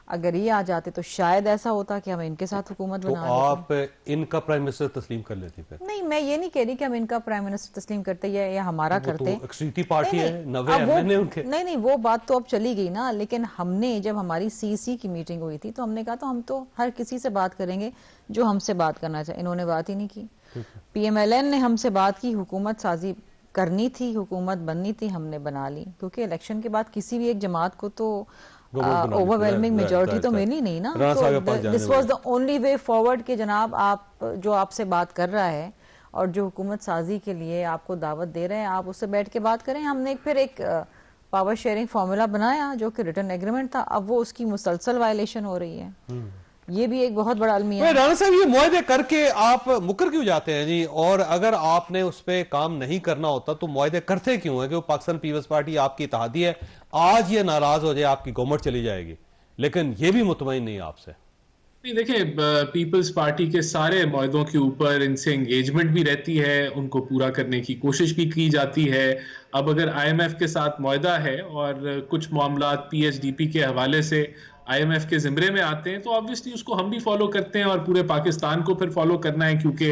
अगर ये आ जाते तो शायद ऐसा होता कि हम इनके साथ हुकूमत तो बना आप इनका प्राइम मिनिस्टर तस्लीम कर लेती फिर? नहीं, मैं ये नहीं कह रही कि हम इनका प्राइम मिनिस्टर तस्लीम करते या हमारा करते। तो अक्सरियती पार्टी नहीं, है, 90 अब वो- एमएनए उनके। नहीं, वो बात तो अब चली गई ना। लेकिन हमने जब हमारी सीसी की मीटिंग हुई थी तो हमने कहा तो हम तो हर किसी से बात करेंगे जो हमसे बात करना चाहे। इन्होंने बात ही नहीं की। पीएमएलएन ने हमसे बात की, हुकूमत साजी करनी थी, हुकूमत बननी थी, हमने बना ली। क्योंकि इलेक्शन के बाद किसी भी एक जमात को तो ओवरवेलमिंग मेजोरिटी तो मिली नहीं ना। तो this was the only way forward कि जनाब आप जो आपसे बात कर रहा है और जो हुकूमत साजी के लिए आपको दावत दे रहे हैं, आप उससे बैठ के बात करें। हमने फिर एक पावर शेयरिंग फार्मूला बनाया जो कि रिटर्न एग्रीमेंट था। अब वो उसकी मुसलसल वायलेशन हो रही है। ये भी एक बहुत बड़ा अलमिया है। राणा साहब, ये मुआहदे करके आप मुकर क्यों जाते हैं जी? और अगर आपने उस पर काम नहीं करना होता तो मुआहदे करते क्यों है? कि वो पाकिस्तान पीपल्स पार्टी आपकी इत्तेहादी है, आज ये नाराज हो जाए आपकी गवर्नमेंट चली जाएगी, लेकिन ये भी मुतमईन नहीं आपसे। नहीं, देखिए, पीपल्स पार्टी के सारे मुआहदों के ऊपर इनसे एंगेजमेंट भी रहती है, उनको पूरा करने की कोशिश भी की जाती है। अब अगर आईएमएफ के साथ मुआहदा है और कुछ मामलात पीएचडीपी के हवाले से आईएमएफ के जिम्मे में आते हैं, तो ऑब्वियसली उसको हम भी फॉलो करते हैं और पूरे पाकिस्तान को फिर फॉलो करना है, क्योंकि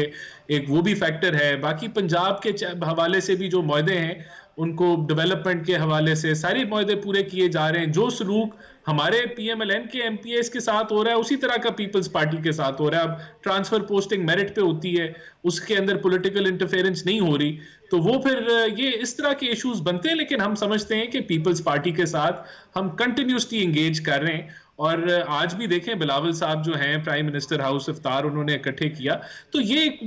एक वो भी फैक्टर है। बाकी पंजाब के हवाले से भी जो मुआहदे हैं, उनको डेवलपमेंट के हवाले से सारे मुआहदे पूरे किए जा रहे हैं। जो सलूक हमारे पीएमएलएन के एमपीएस के साथ हो रहा है, उसी तरह का पीपल्स पार्टी के साथ हो रहा है। अब ट्रांसफर पोस्टिंग मेरिट पे होती है, उसके अंदर पॉलिटिकल इंटरफेरेंस नहीं हो रही, तो वो फिर ये इस तरह के इश्यूज बनते हैं। लेकिन हम समझते हैं कि पीपल्स पार्टी के साथ हम कंटिन्यूसली इंगेज कर रहे हैं। और आज भी देखें, बिलावल साहब जो हैं प्राइम मिनिस्टर हाउस इफ्तार उन्होंने इकट्ठे किया, तो ये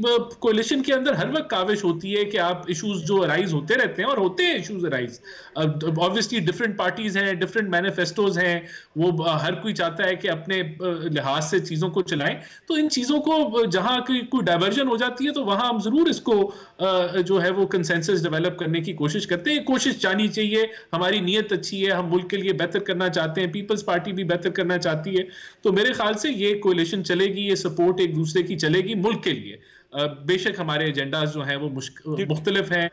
कोalition के अंदर हर वक्त काविश होती है कि आप इश्यूज जो अराइज होते रहते हैं, और होते हैं issues arise. Obviously different parties हैं, डिफरेंट मैनिफेस्टोज हैं, वो हर कोई चाहता है कि अपने लिहाज से चीजों को चलाएं। तो इन चीजों को जहां कोई डाइवर्जन हो जाती है तो वहां हम जरूर इसको जो है वो कंसेंसस डेवलप करने की कोशिश करते हैं। कोशिश जानी चाहिए, हमारी नीयत अच्छी है, हम मुल्क के लिए बेहतर करना चाहते हैं, पीपल्स पार्टी भी बेहतर करना चाहती है। तो मेरे ख्याल से ये कोalition चलेगी, ये सपोर्ट एक दूसरे की चलेगी मुल्क के लिए। बेशक हमारे एजेंडाज जो हैं वो मुख्तलिफ हैं,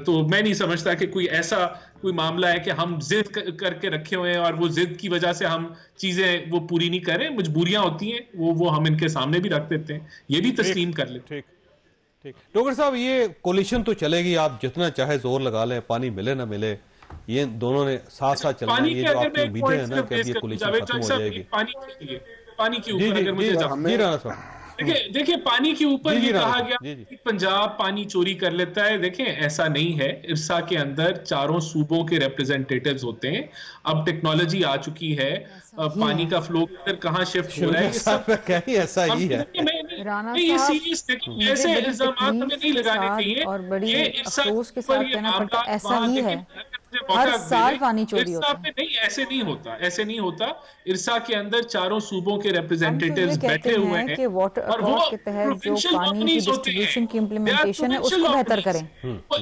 तो मैं नहीं समझता कि कोई मामला है कि हम जिद करके रखे हुए हैं और वो जिद की वजह से हम चीजें वो पूरी नहीं करें। मजबूरियां होती हैं, वो हम इनके सामने भी रख देते हैं, ये भी तस्लीम कर लेते हैं। ठीक, डॉक्टर साहब, ये कोलिशन तो चलेगी, आप जितना चाहे जोर लगा लें, पानी मिले ना मिले, ये दोनों ने साथ साथ चलना है। ये जो आपकी उम्मीदें हैं ना कि ये कोलिशन खत्म हो जाएगी। पानी के ऊपर अगर मुझे देखिए पानी के ऊपर ये कहा गया कि पंजाब पानी चोरी कर लेता है। देखें, ऐसा नहीं है। इरसा के अंदर चारों सूबों के रिप्रेजेंटेटिव्स होते हैं। अब टेक्नोलॉजी आ चुकी है, पानी का फ्लो कहाँ शिफ्ट हो रहा है, ऐसा ही है। ये सीरियस, ऐसे इल्जाम हमें नहीं लगाने चाहिए। और बड़ी अफसोस के साथ कहना पड़ता है, ऐसा ही है, हर साल पानी चोरी होता है। नहीं, ऐसे नहीं होता। इरसा के अंदर चारों सूबों के रिप्रेजेंटेटिव्स बैठे हुए हैं कि वाटर अकॉर्ड के तहत जो पानी की डिस्ट्रीब्यूशन की इम्प्लीमेंटेशन है उसको बेहतर करें,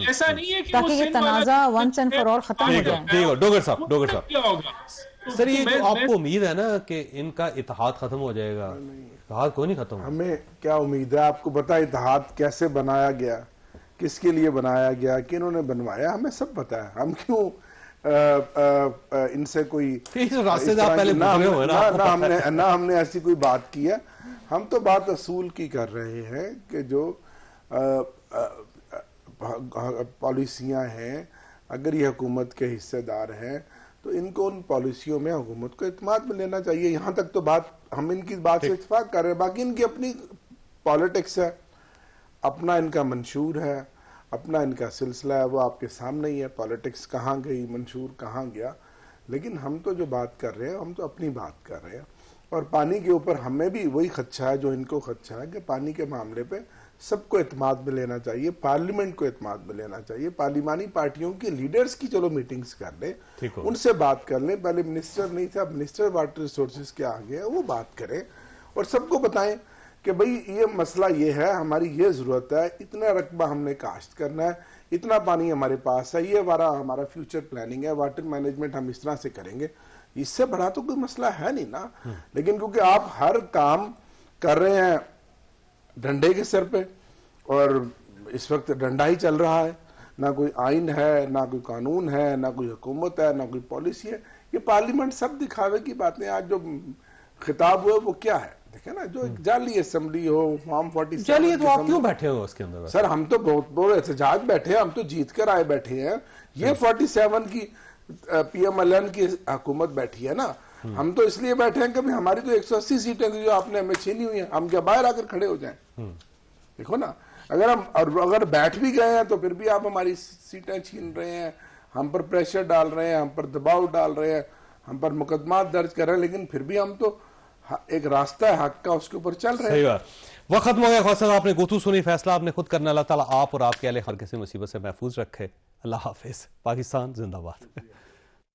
ऐसा नहीं है कि ताकि ये तनाजा वंस एंड फॉर ऑल खत्म हो जाए। डॉक्टर साहब, सर, ये जो आपको उम्मीद है ना कि इनका इत्तेहाद खत्म हो जाएगा, इत्तेहाद कोई नहीं खत्म। हमें क्या उम्मीद है? आपको पता है इत्तेहाद कैसे बनाया गया, किसके लिए बनाया गया, किन्होंने बनवाया, हमें सब पता है। हम क्यों इनसे कोई रास्ते से पहले ना हमने ऐसी कोई बात की है। हम तो बात असूल की कर रहे हैं कि जो पॉलिसियां हैं, अगर ये हुकूमत के हिस्सेदार हैं तो इनको उन पॉलिसियों में हुकूमत को इत्मीनान में लेना चाहिए। यहाँ तक तो बात हम इनकी बात से इत्तेफाक कर रहे हैं, बाकी इनकी अपनी पॉलिटिक्स है, अपना इनका मंशूर है, अपना इनका सिलसिला है, वो आपके सामने ही है। पॉलिटिक्स कहाँ गई, मंशूर कहाँ गया, लेकिन हम तो जो बात कर रहे हैं हम तो अपनी बात कर रहे हैं। और पानी के ऊपर हमें भी वही खदशा है जो इनको खदशा है कि पानी के मामले पे सबको इत्मीनान में लेना चाहिए, पार्लियामेंट को इत्मीनान में लेना चाहिए। पार्लिमानी पार्टियों के लीडर्स की चलो मीटिंग्स कर ले, उनसे बात कर ले। पहले मिनिस्टर नहीं था, मिनिस्टर वाटर रिसोर्सेज के आगे है, वो बात करें और सबको बताएं कि भाई ये मसला ये है, हमारी ये जरूरत है, इतना रकबा हमने काश्त करना है, इतना पानी हमारे पास है, ये हमारा फ्यूचर प्लानिंग है, वाटर मैनेजमेंट हम इस तरह से करेंगे। इससे बड़ा तो कोई मसला है नहीं ना। लेकिन क्योंकि आप हर काम कर रहे हैं डंडे के सर पे, और इस वक्त डंडा ही चल रहा है, ना कोई आइन है, ना कोई कानून है, ना कोई हुकूमत है, ना कोई पॉलिसी है। ये पार्लियामेंट सब दिखावे की बातें। आज जो खिताब हुआ वो क्या है, देखे ना, जो एक जाली असेंबली हो, फॉर्म 47 चलिए, तो आप क्यों बैठे हो उसके अंदर? सर हम तो बहुत एहतजाज बैठे हैं, हम तो जीत कर आए बैठे हैं। ये 47 की PMLN की हुकूमत बैठी है ना, हम तो इसलिए बैठे हैं कि हमारी तो 180 सीटें थी जो आपने हमें छीनी हुई हैं, हम क्या बाहर आकर खड़े हो जाएं? देखो ना, अगर बैठ भी गए हैं तो फिर भी आप हमारी सीटें छीन रहे हैं, हम पर प्रेशर डाल रहे हैं, हम पर दबाव डाल रहे हैं, हम पर मुकदमा दर्ज कर रहे हैं, लेकिन फिर भी हम तो एक रास्ता है हक का, उसके ऊपर चल रहे हैं। सही बात। वक्त खत्म हो गया। खासा आपने गुफ्तगू सुनी, फैसला आपने खुद करना। अल्लाह ताला आप और आपके अहले हर किसी मुसीबत से महफूज रखे। अल्लाह हाफिज। पाकिस्तान जिंदाबाद।